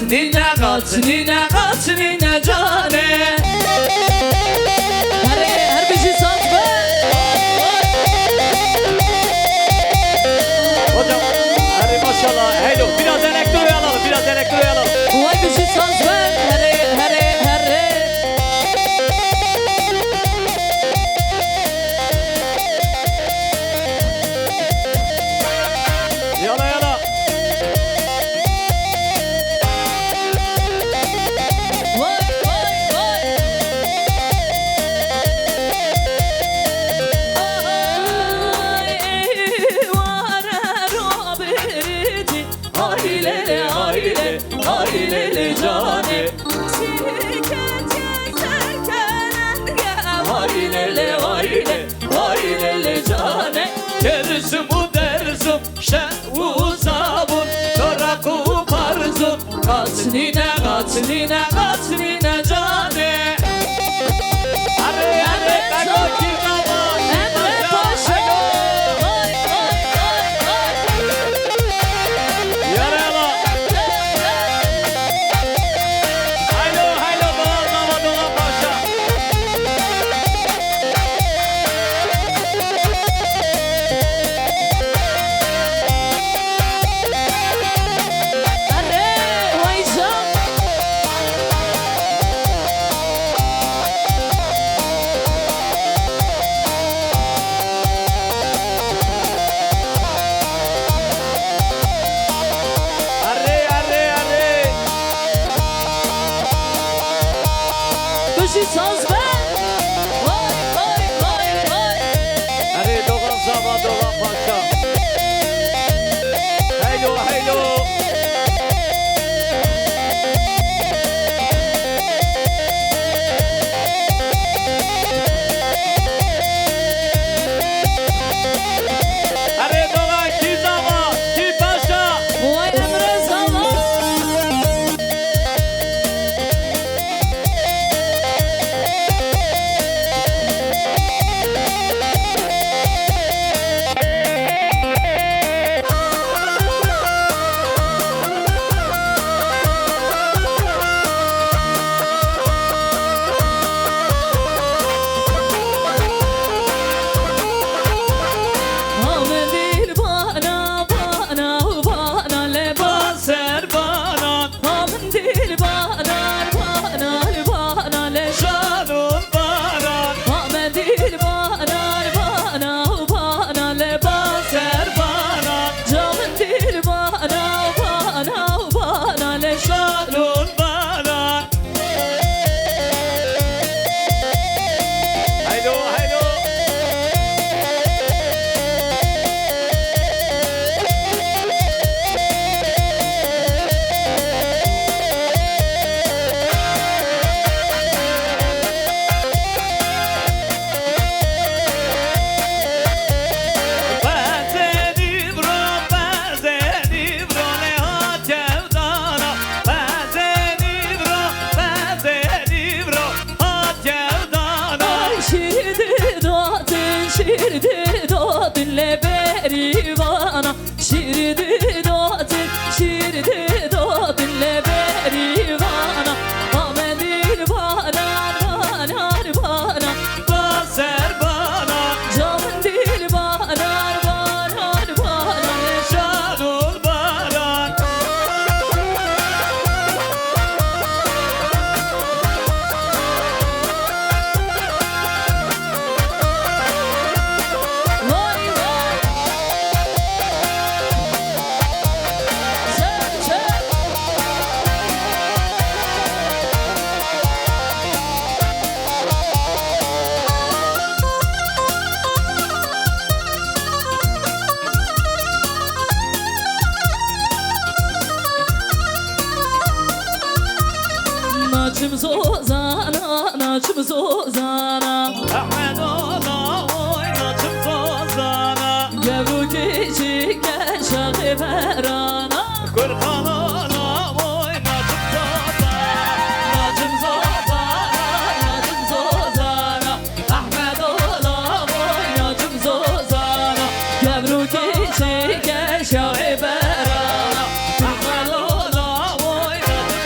nine kat nine cane. Her bir şey saz ver. Hocam hadi maşallah. Hello biraz elektroyu alalım, biraz elektroyu alalım. Vay bir şey saz ver. Here. Yana yana. Aileli cane aileli cane. Dersim bu dersim şevu sabun sonra kuparzun Kat nine cane. Arre kakaki zaman Emre Paşa. Yarala Haylo Doğan Baba Doğan Paşa Arre Saz ver. Vay. Arre Doğan Baba Doğan Paşa Haylo Arre Doğan ki zaman ki paşa Vay Emre Zaman. Hamdir bana lebas. Ser bana Hamdir bana le. Şanun bana Hamdir bana lebas. Ser bana Camdir bana le. Şanun bana Haylo Benzenivro le hatevdana Benzenivro hatevdana Ay şirdir dodun le berivana. Şirdir dodun le berivana. Ahmedir bana Baser bana Camdir bana Şanun bana Vay Çek Naçım zozana Ahmet ola oynatım tozana Gevru küçük şahı verana. Kurban ola oynatım tozana Naçım zozana Ahmet ola naçım zozana Gevru küçük şahı verana. Ahmet ola oynatım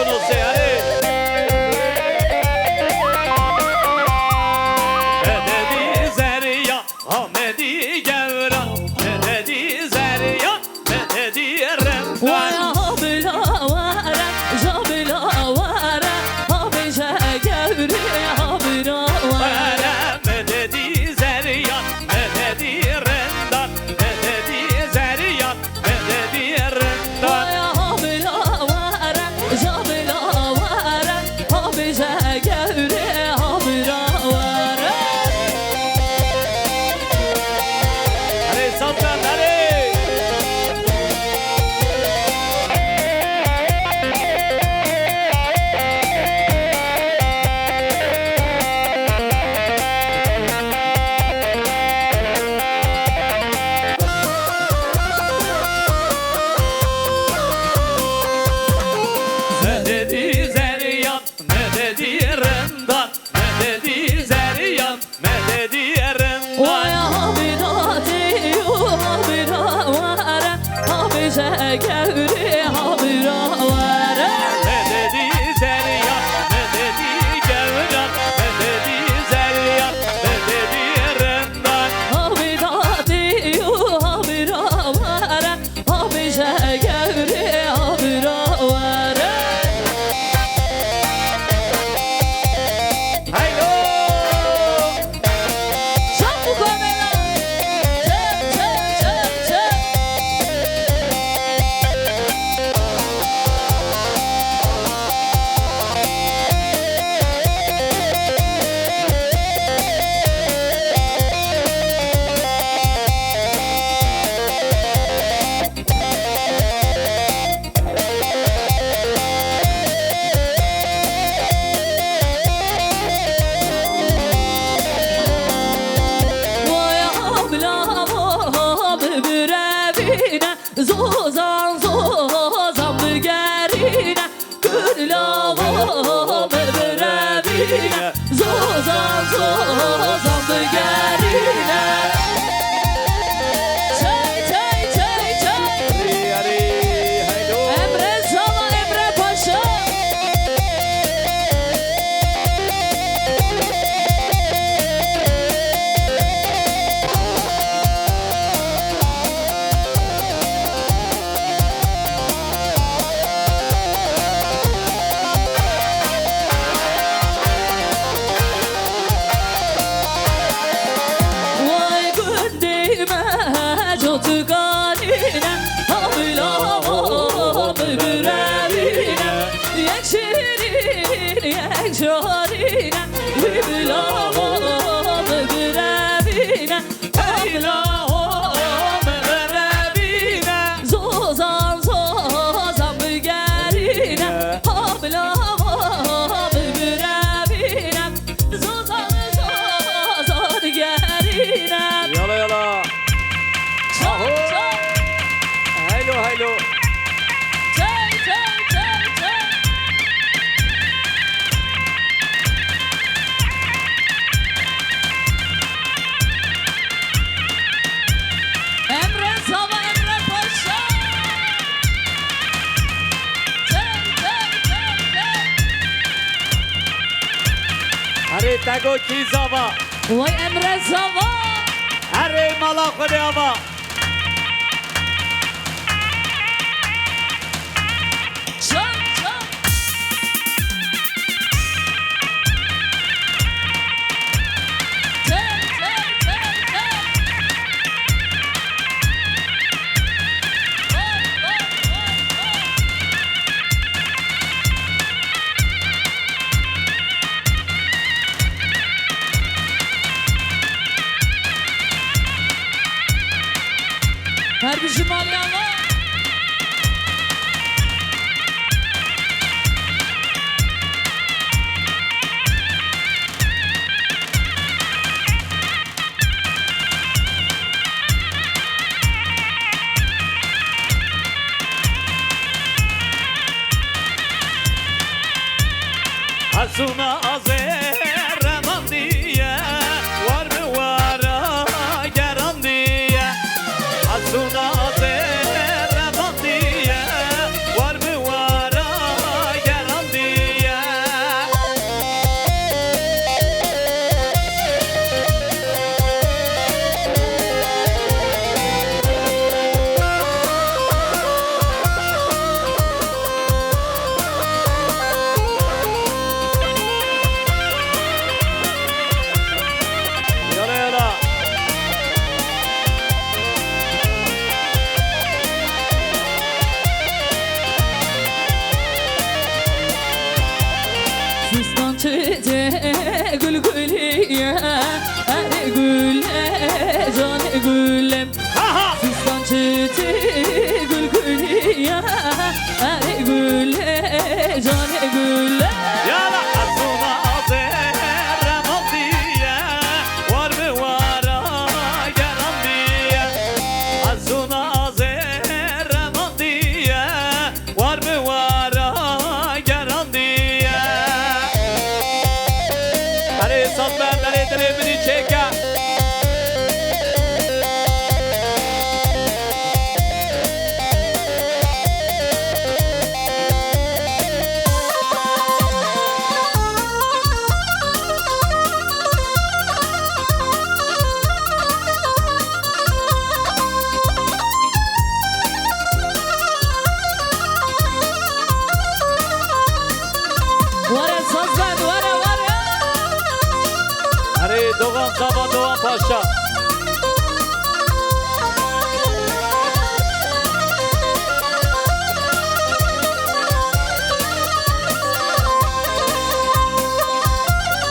onu se hadi. Mededi Zeriya Ahmedi Gevran Mededi Zeriya Mededi Remdan ويا بلاوارة جابلاوارة هابجا قوري هابلاوارة Mededi Zeriya Mededi Remdan Mededi Zeriya Mededi Remdan ويا بلاوارة جابلاوارة هابجا قوري هابلاوارة Hadi Sultan hadi. Mededi Zeriyan, mededi Remdan, mededi Zeriyan, mededi Remdan. ويا بلادي وهابلاوارة هابجا قوري هابلاوارة Mededi Zeriyan, mededi Gevran, mededi Zeriyan, mededi Remdan. هابدادي وهابراوارة هابجا قوري هابراوارة Haydo! شافوا كاميرا شاف ويا بلا ببرابينا زوزان زوزان بقارينا كل ببرابينا زوزان زوزان بقارينا çay çay çay çay Hadi, hadi, haydo! Emre Zala Emre Paşa Vay gündeme cotuganine Habilam bürevine Yek şirin yek şarine Bibilam bürevine Habilam bürevine Zozan zozan bügerine Habilam bürevine Zozan zozan gerine Yala yala! Çay çay Haylo haylo! çay çay çay çay Emre Sava Emre Paşa Çay çay çay çay Hadi tago ki zava! Vay Emre Sava Hadi mala khode ava! Çay çay çay çay çay çay Vay vay vay vay Harbi Şimalyanlar Hasuna azeraman diye var mı vara geran diye Hasuna azeraman diye var mı vara geran Zaman Doğan Paşa.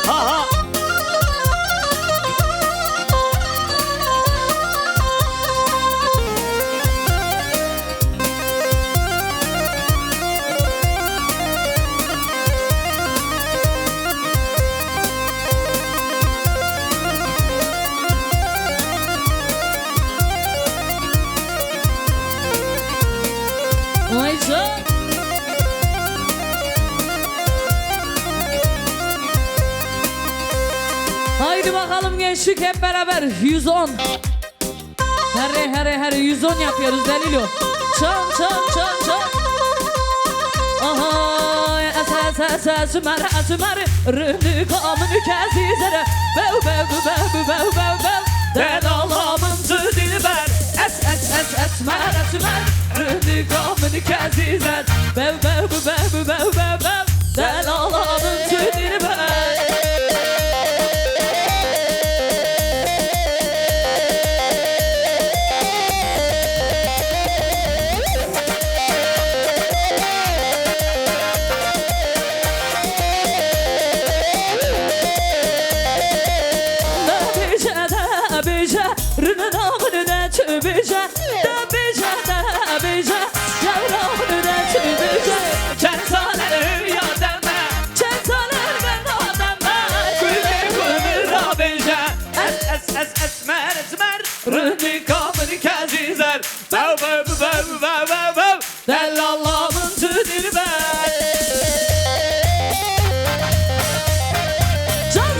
Ha ha. Vay can. Haydi bakalım gençlik hep beraber 110. Her 110 yapıyoruz Delilo. Çan çan çan çan. Aha es sümer ründü kamını kesizere. Bev bev bev bev bev bev. Den alamın dilber. Esmer ründü kamını kesizere. Bev bev bev bev bev bev. Den alamın dilber. Rıhni kamını kezizer. Bev bev bev bev bev bev. Dellallamın dilber.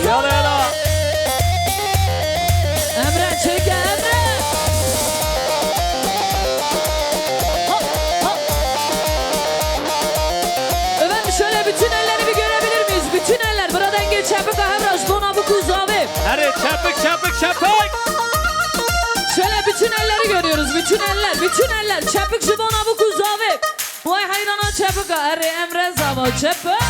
Yala yala. Emre çek Emre. Hop hop. Efendim şöyle bütün elleri bir görebilir miyiz? Bütün eller buradan geç çapık ahemraş bona bu kuz abi. Hadi çapık. Şöyle bütün elleri görüyoruz. Bütün eller. Çapık jibona bu kuz abi. Vay hayrana çapık ahri Emre zava çapık.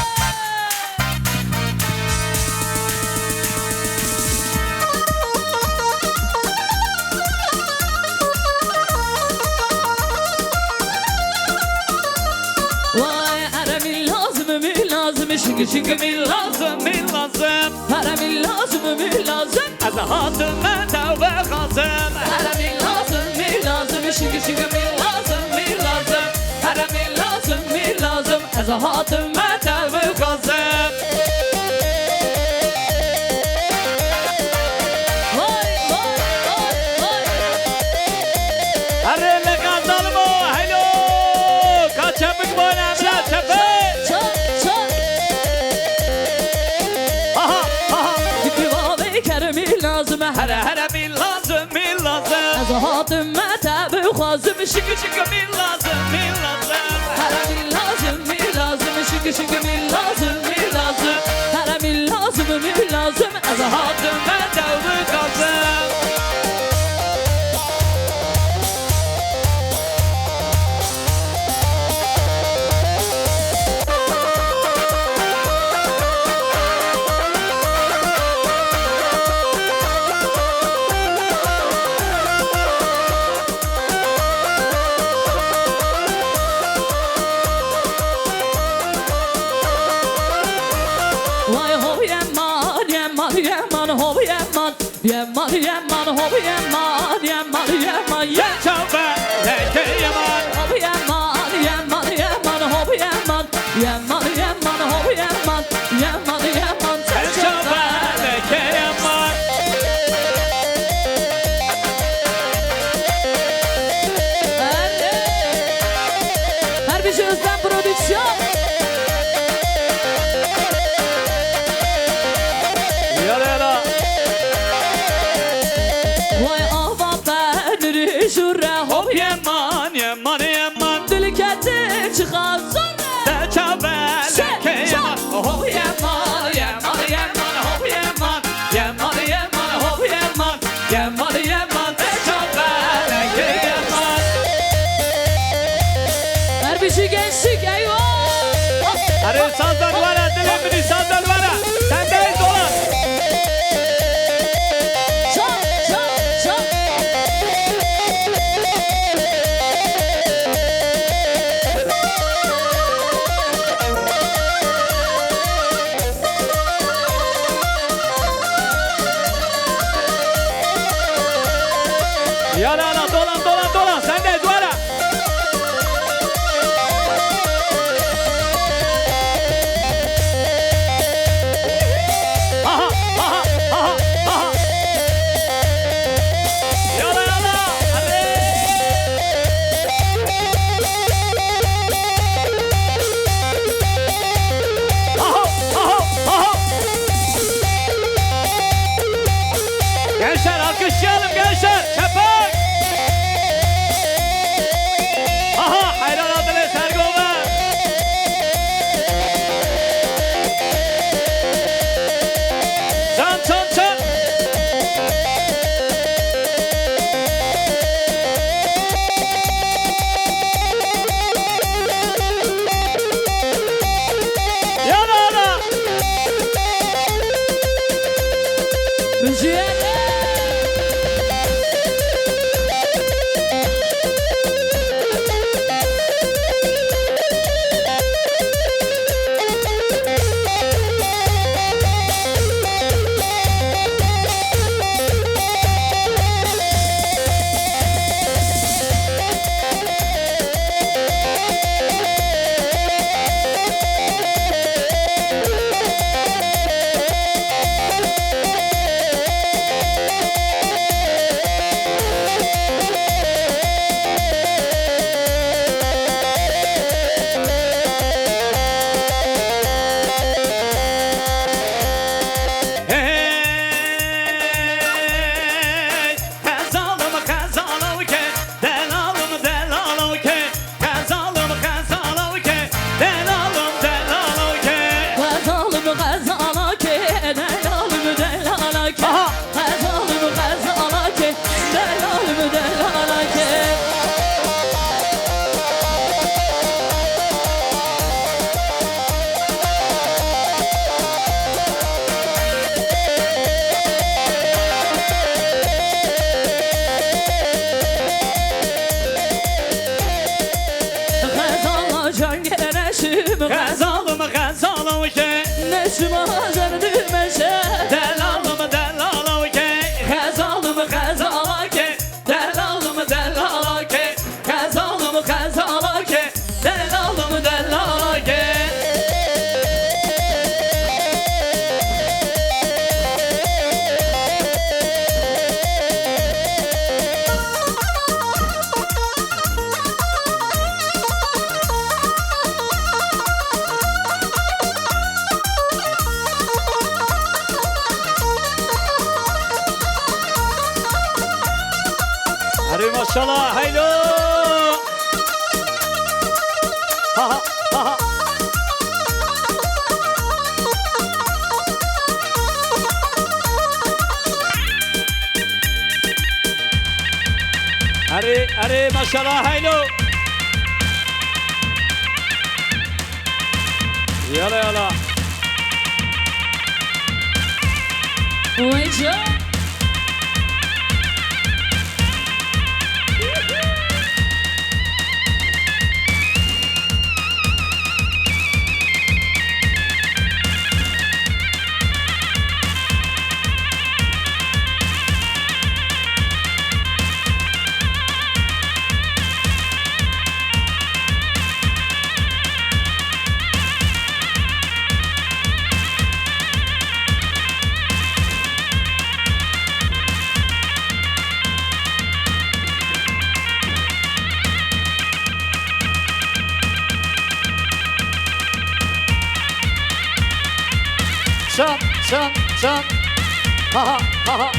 Vay aramin lazım şıngı min lazım aramin lazım Azahatıma tevbe kazım. aramin lazım şıngı min lazım aramin lazım azahatıma tevbe kazım. Hadi le kazalım o. Hello. Kaçapık bana çapık. Hara min lazım. Azahatıma tevbe kazım Şıkı min lazım. Haramin lazım şıngı min lazım haramin lazım Azahatıma tevbe kazım. Vay ho yeman ho yeman Çavbe leke yaman. ho yeman Çavbe leke yaman. Her bir şey Özlem Prodüksiyon. Yala. Vay ahbap benri şurra hop Yaman. Dülketin çıkar sonra Çavbe leke yaman. hop yeman Çavbe leke yaman. Her bir şey gençlik eyvah. Hadi sazlar var. Dilimini sazlar var. Sen de dolan. alkışlayalım gençler. Çepak. Aha hayran adını Sergova. Can can can. Yana yana. Müziğe Gazalım gazalım ke. Neşim ağzını düğmeşe Delalım delalım ke. Gazalım gazala ke Delalım delalım ke. Gazalım gazala ke Delalım delalım ke. Hadi maşallah haylo. Ha ha ha ha. Hadi maşallah haylo. Yala yala. Oyuncu Can can can. Ha ha ha ha.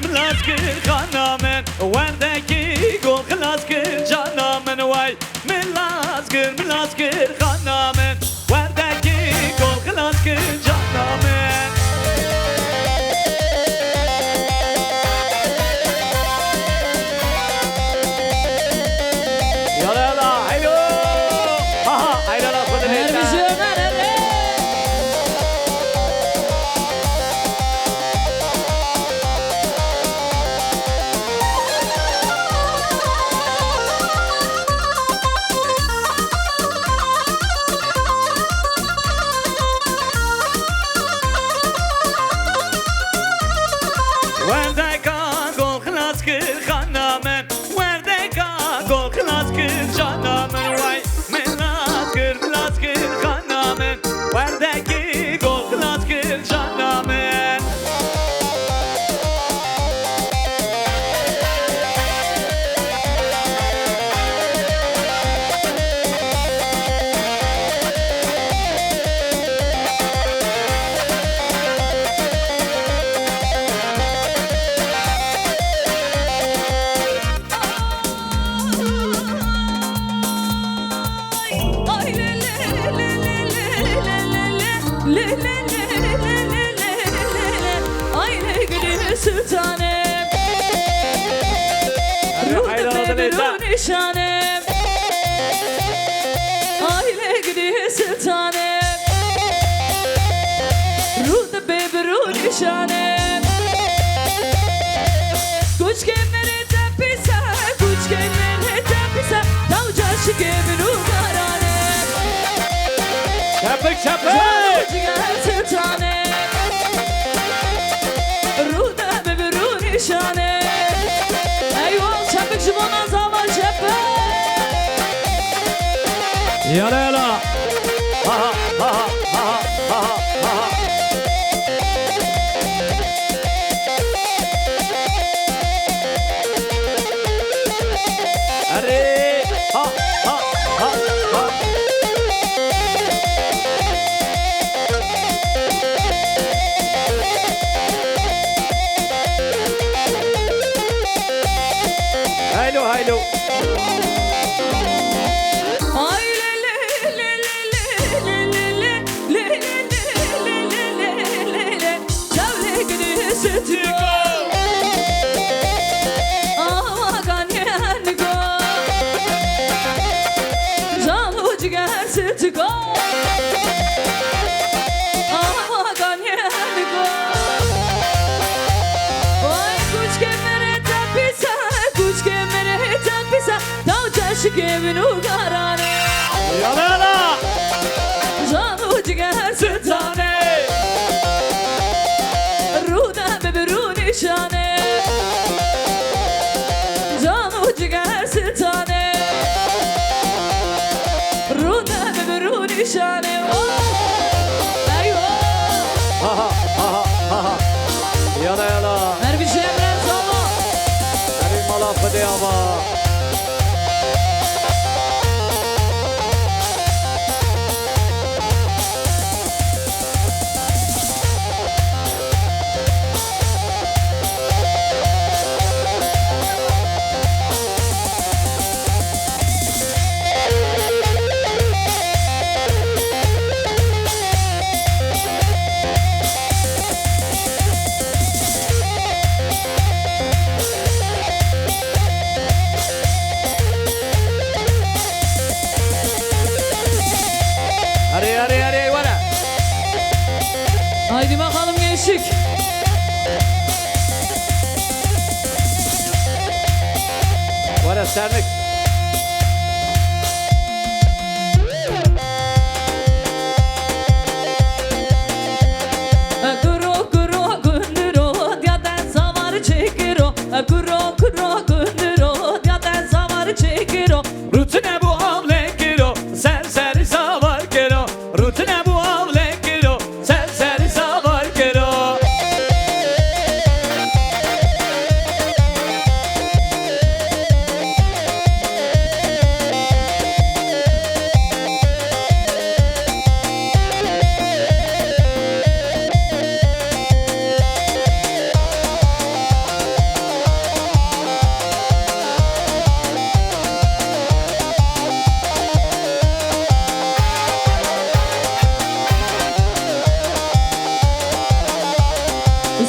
Milazgir kanamen Wendeki gol milazgir canamen Vay Milazgir kanamen Wendeki gol milazgir canamen Yala yala haylo Ha ha hayla la Ervizyoner ere Leyla. nişanem Aile gidiyor sultanem Ruda beberu nişanem Kuç kemere tepisa Kuç kemere tepisa Tavca şikeminu karanem Şapık şapık. Canı sultanem Ruda beberu nişanem Eyvah çapık jibona zaman çapık Yala yala. Ha ha ha ha ha ha ha. Arey. Ha ha ha ha. Haylo haylo. Ay le le le le le le le le le le Çavle günü sütügo Ama ganyen go Canı ciğer sütügo Ama ganyen go Ay kuç kemere tepisa Kuç kemere tepisa Tavca şikeminu karane Yala yala. Canı ciğer sultane Ruda beberu nişane Canı ciğer sultane Ruda beberu nişane Eyvah Ha ha ha ha ha. Yala yala. Her bir şey emren salla Arey mala fede ama. Arey arey arey vara. Haydi bakalım gençlik Vara sernik. Kuro kuro gündüro Diyaden savar çekiro Kuro kuro gündüro Diyaden savar çekiro Rutine bu avle kilo. Serseri savar kilo. Rutine bu avle kilo. Serseri savar kilo.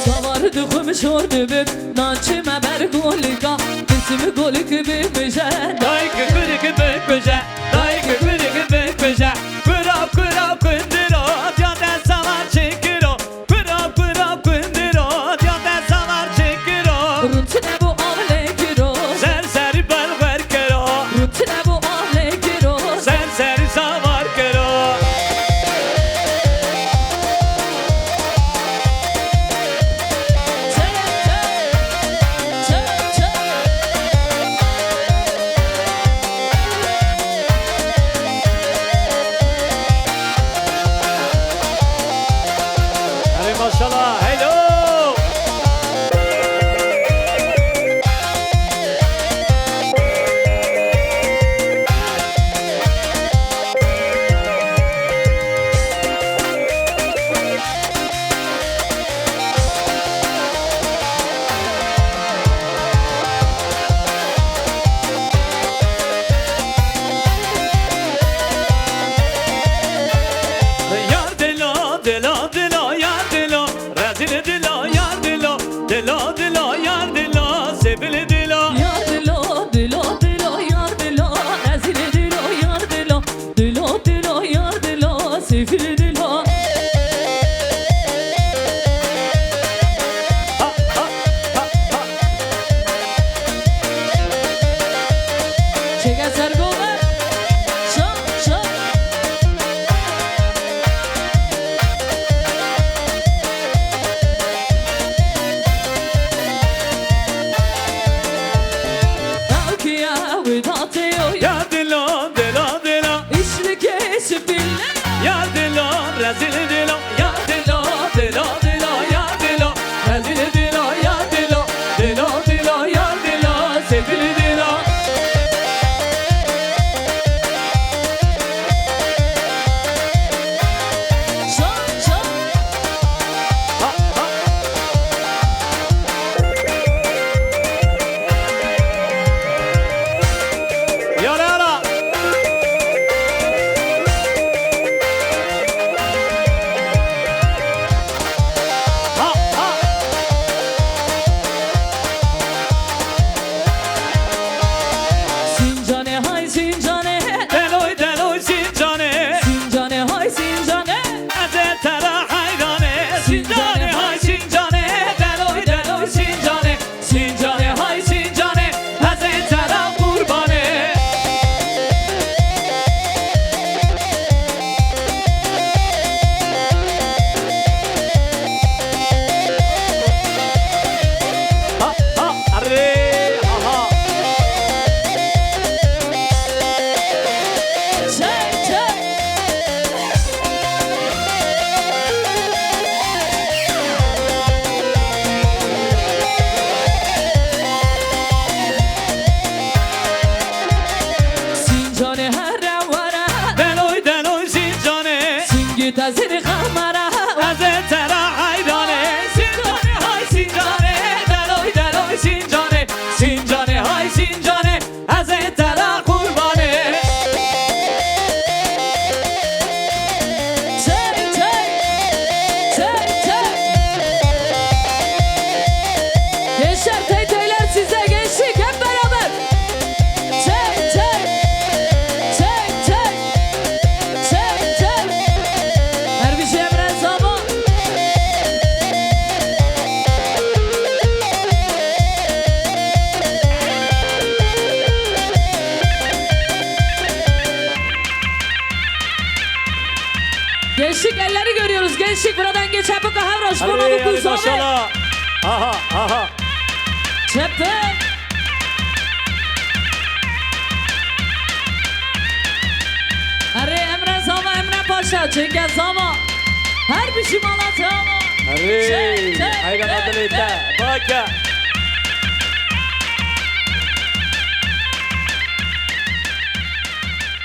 Savar dıkım şordubim Nançime ber golika İsmi golik bimmişen Dayı kıkırı kıpık köşe. Dayı kıkırı kıpık köşe. Kırap kırap kındiro. Diyaden savar çekiro. Kırap kırap kındiro. Diyaden savar çekiro. Runtine bu avle giro Serseri berber kero. Runtine bu avle giro Serseri savar kero. Çeken sergova. Şok şok. Tavkiye vidatıyor. Ya dilo dilo dilo İşli kesip bile. Ya dilo rezil dilo Ya dilo dilo dilo Ya dilo rezil dilo Ya dilo dilo dilo Ya dilo sevgili dilo Şok şok. Ha ha Yara yara Ha ha Sincane hay sincane. Deloy deloy sincane Sincane hay sincane. Ezetara hayrane Sincane hay sincane Deloy deloy sincane Sincane hay sincane Ezetara kurbane Ha ha arre ha ha Çek çek. Sincane her vara. Deloy deloy sincane Singi taziri kamara. Ezetara hayrane Sincane hay sincane Deloy deloy sincane Sincane hay sincane Ezetara kurbane Çek çek. Çek çek. Gençler teyteyler size gençlik hep beraber. Çek çek. Çek çek. Çek çek. Her bir şey emren zaman. Gençlik elleri görüyoruz. Gençlik buradan geçen bu kahavroş. Buna bu kuzame. maşallah Aha aha Çepe. Hadi Emre Zama, Emre Paşa, Çeken Zama. Her bir şey Malatya ama. Arre Hayran adalete Baka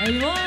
Eyvah.